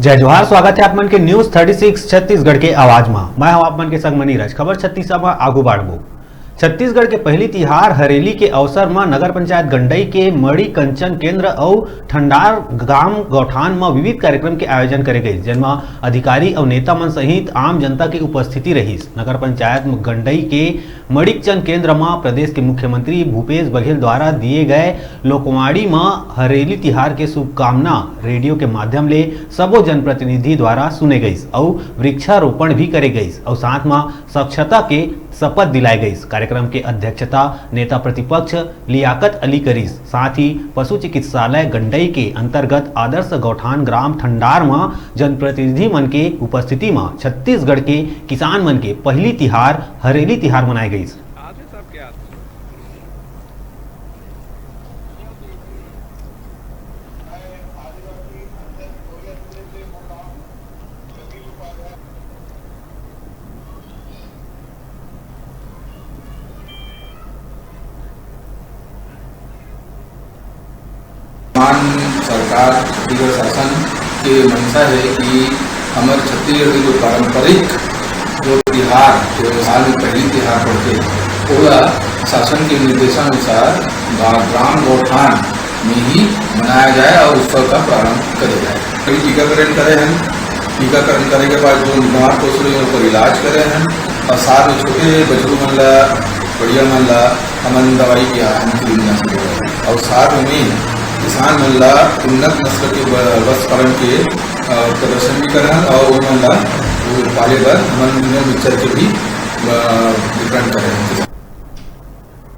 जय जोहार। स्वागत है आप मन के न्यूज 36 छत्तीसगढ़ के आवाज में। मैं हूं आप मन के संग मनीरज। खबर छत्तीसगढ़ में आगू बाढ़बो। छत्तीसगढ़ के पहली तिहार हरेली के अवसर में नगर पंचायत गंडई के मड़ी कंचन केंद्र और ठंडार गांव गौठान में विविध कार्यक्रम के आयोजन करे गए, जिनमें अधिकारी और नेता मन सहित आम जनता की उपस्थिति रही। नगर पंचायत गंडई के मड़ीकचंद केंद्र में प्रदेश के मुख्यमंत्री भूपेश बघेल द्वारा दिए गए लोकवाणी में हरेली तिहार के शुभकामना रेडियो के माध्यम ले सबो जनप्रतिनिधि द्वारा सुने गई और वृक्षारोपण भी करे गई और साथ में स्वच्छता के शपथ दिलाई गई। कार्यक्रम के अध्यक्षता नेता प्रतिपक्ष लियाकत अली करीस। साथ ही पशु चिकित्सालय गंडई के अंतर्गत आदर्श गौठान ग्राम ठंडार में जनप्रतिनिधि मन के उपस्थिति में छत्तीसगढ़ के किसान मन के पहली तिहार हरेली तिहार मनाई गई। सरकार छत्तीसगढ़ शासन के मंशा है कि हमारे छत्तीसगढ़ के जो पारंपरिक जो तिहार जो साल में पहली तिहार पड़ते पूरा शासन के निर्देशानुसार ग्राम गौठान में ही मनाया जाए और उत्सव का प्रारंभ करे जाए। कई टीकाकरण करे हैं, टीकाकरण करने के बाद जो बीमार पशु हैं उनको इलाज करे हैं और साथ में छोटे बच्चों मन ला बढ़िया मन ला हमन दवाई की कीटनाशक और साथ में किसान मन ला उन्नत नस्ल के बस पालन के प्रदर्शन भी करें और उन मन ला पाले बर हमन मिक्सचर के भी वितरण करें।